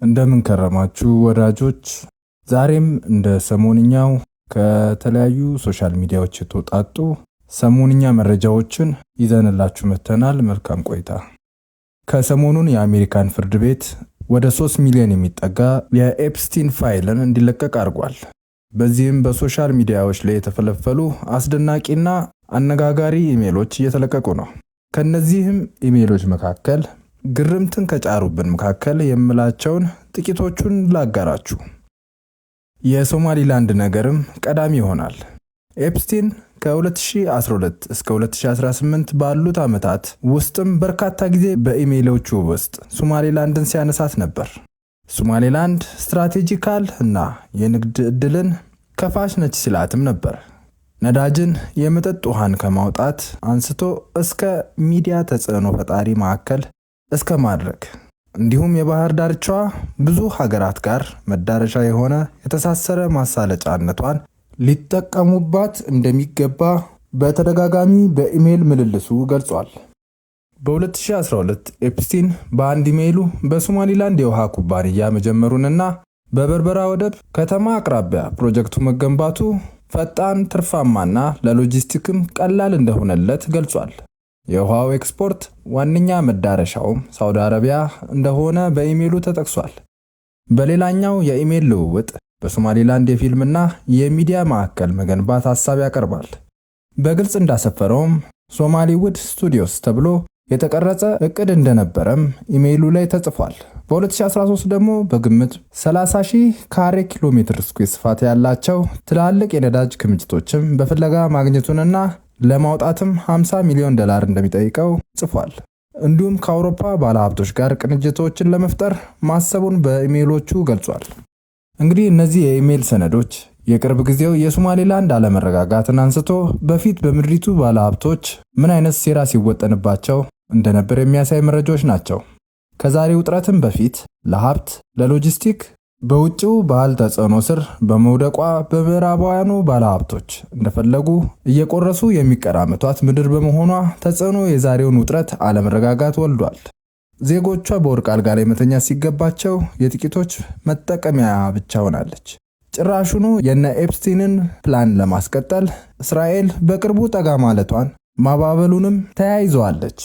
እንደምን ከረማችሁ ወዳጆች። ዛሬም እንደ ሰሞንኛው ከተለያዩ ሶሻል ሚዲያዎች የተወጣጡ ሰሞንኛ መረጃዎችን ይዘንላችሁ መተናል። መልካም ቆይታ። ከሰሞኑን የአሜሪካን ፍርድ ቤት ወደ 3 ሚሊዮን የሚጠጋ የኤፕስቲን ፋይልን እንዲለቀቅ አድርጓል። በዚህም በሶሻል ሚዲያዎች ላይ የተፈለፈሉ አስደናቂና አነጋጋሪ ኢሜሎች እየተለቀቁ ነው። ከነዚህም ኢሜሎች መካከል ግርምትን ከጫሩብን መካከል የምላቸውን ጥቂቶቹን ላጋራችሁ። የሶማሊላንድ ነገርም ቀዳሚ ይሆናል። ኤፕስቲን ከ2012 እስከ 2018 ባሉት ዓመታት ውስጥም በርካታ ጊዜ በኢሜሎቹ ውስጥ ሶማሊላንድን ሲያነሳት ነበር። ሶማሊላንድ ስትራቴጂካል እና የንግድ ዕድልን ከፋች ነች ሲላትም ነበር። ነዳጅን፣ የመጠጥ ውሃን ከማውጣት አንስቶ እስከ ሚዲያ ተጽዕኖ ፈጣሪ ማዕከል እስከ ማድረግ እንዲሁም የባህር ዳርቻዋ ብዙ ሀገራት ጋር መዳረሻ የሆነ የተሳሰረ ማሳለጫነቷን ሊጠቀሙባት እንደሚገባ በተደጋጋሚ በኢሜል ምልልሱ ገልጿል። በ2012 ኤፕስቲን በአንድ ኢሜይሉ በሶማሊላንድ የውሃ ኩባንያ መጀመሩንና በበርበራ ወደብ ከተማ አቅራቢያ ፕሮጀክቱ መገንባቱ ፈጣን፣ ትርፋማና ለሎጂስቲክም ቀላል እንደሆነለት ገልጿል። የውሃው ኤክስፖርት ዋነኛ መዳረሻውም ሳውዲ አረቢያ እንደሆነ በኢሜሉ ተጠቅሷል። በሌላኛው የኢሜል ልውውጥ በሶማሊላንድ የፊልምና የሚዲያ ማዕከል መገንባት ሐሳብ ያቀርባል። በግልጽ እንዳሰፈረውም ሶማሊውድ ስቱዲዮስ ተብሎ የተቀረጸ እቅድ እንደነበረም ኢሜይሉ ላይ ተጽፏል። በ2013 ደግሞ በግምት 30,000 ካሬ ኪሎ ሜትር ስኩዌር ስፋት ያላቸው ትላልቅ የነዳጅ ክምችቶችም በፍለጋ ማግኘቱንና ለማውጣትም $50 ሚሊዮን እንደሚጠይቀው ጽፏል። እንዲሁም ከአውሮፓ ባለሀብቶች ጋር ቅንጅቶችን ለመፍጠር ማሰቡን በኢሜይሎቹ ገልጿል። እንግዲህ እነዚህ የኢሜይል ሰነዶች የቅርብ ጊዜው የሶማሊላንድ አለመረጋጋትን አንስቶ በፊት በምድሪቱ ባለሀብቶች ምን አይነት ሴራ ሲወጠንባቸው እንደነበር የሚያሳይ መረጃዎች ናቸው። ከዛሬ ውጥረትም በፊት ለሀብት፣ ለሎጂስቲክ በውጭው ባህል ተጽዕኖ ስር በመውደቋ በምዕራባውያኑ ባለሀብቶች እንደፈለጉ እየቆረሱ የሚቀራመቷት ምድር በመሆኗ ተጽዕኖ የዛሬውን ውጥረት አለመረጋጋት ወልዷል። ዜጎቿ በወርቅ አልጋ ላይ መተኛት ሲገባቸው የጥቂቶች መጠቀሚያ ብቻ ሆናለች። ጭራሹኑ የነ ኤፕስቲንን ፕላን ለማስቀጠል እስራኤል በቅርቡ ጠጋ ማለቷን ማባበሉንም ተያይዘዋለች።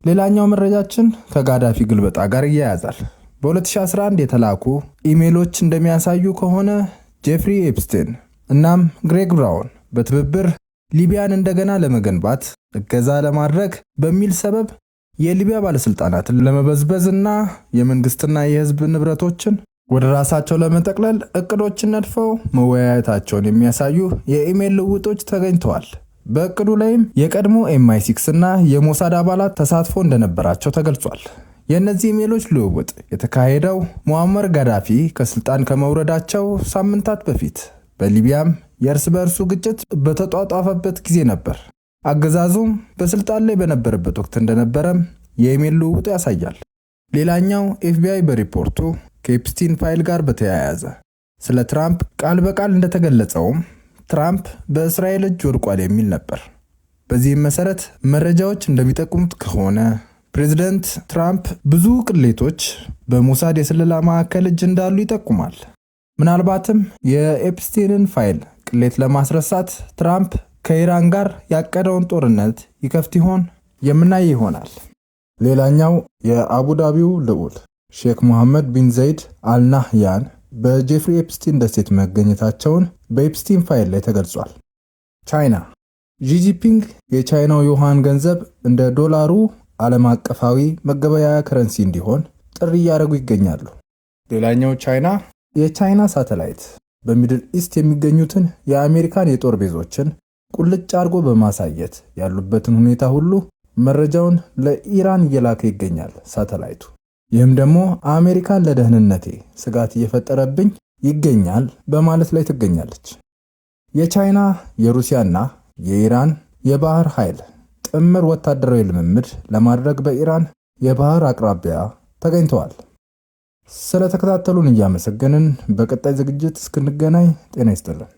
ሌላኛው መረጃችን ከጋዳፊ ግልበጣ ጋር ይያያዛል። በ2011 የተላኩ ኢሜሎች እንደሚያሳዩ ከሆነ ጄፍሪ ኤፕስቲን እናም ግሬግ ብራውን በትብብር ሊቢያን እንደገና ለመገንባት እገዛ ለማድረግ በሚል ሰበብ የሊቢያ ባለስልጣናትን ለመበዝበዝና የመንግስትና የህዝብ ንብረቶችን ወደ ራሳቸው ለመጠቅለል እቅዶችን ነድፈው መወያየታቸውን የሚያሳዩ የኢሜል ልውጦች ተገኝተዋል። በእቅዱ ላይም የቀድሞ MI6 እና የሞሳድ አባላት ተሳትፎ እንደነበራቸው ተገልጿል። የእነዚህ ኢሜሎች ልውውጥ የተካሄደው ሙአመር ጋዳፊ ከስልጣን ከመውረዳቸው ሳምንታት በፊት በሊቢያም የእርስ በእርሱ ግጭት በተጧጧፈበት ጊዜ ነበር። አገዛዙም በስልጣን ላይ በነበረበት ወቅት እንደነበረም የኢሜል ልውውጡ ያሳያል። ሌላኛው FBI በሪፖርቱ ከኤፕስቲን ፋይል ጋር በተያያዘ ስለ ትራምፕ ቃል በቃል እንደተገለጸውም ትራምፕ በእስራኤል እጅ ወድቋል የሚል ነበር። በዚህም መሰረት መረጃዎች እንደሚጠቁሙት ከሆነ ፕሬዝዳንት ትራምፕ ብዙ ቅሌቶች በሞሳድ የስለላ ማዕከል እጅ እንዳሉ ይጠቁማል። ምናልባትም የኤፕስቲንን ፋይል ቅሌት ለማስረሳት ትራምፕ ከኢራን ጋር ያቀደውን ጦርነት ይከፍት ይሆን? የምናይ ይሆናል። ሌላኛው የአቡዳቢው ልዑል ሼክ መሐመድ ቢን ዘይድ አልናህያን በጄፍሪ ኤፕስቲን ደሴት መገኘታቸውን በኤፕስቲን ፋይል ላይ ተገልጿል። ቻይና ዢጂፒንግ የቻይናው ዩዋን ገንዘብ እንደ ዶላሩ ዓለም አቀፋዊ መገበያያ ከረንሲ እንዲሆን ጥሪ እያደረጉ ይገኛሉ። ሌላኛው የቻይና ሳተላይት በሚድል ኢስት የሚገኙትን የአሜሪካን የጦር ቤዞችን ቁልጭ አድርጎ በማሳየት ያሉበትን ሁኔታ ሁሉ መረጃውን ለኢራን እየላከ ይገኛል ሳተላይቱ። ይህም ደግሞ አሜሪካን ለደህንነቴ ስጋት እየፈጠረብኝ ይገኛል በማለት ላይ ትገኛለች። የቻይና የሩሲያና የኢራን የባህር ኃይል ጥምር ወታደራዊ ልምምድ ለማድረግ በኢራን የባህር አቅራቢያ ተገኝተዋል። ስለተከታተሉን እያመሰገንን በቀጣይ ዝግጅት እስክንገናኝ ጤና ይስጥልን።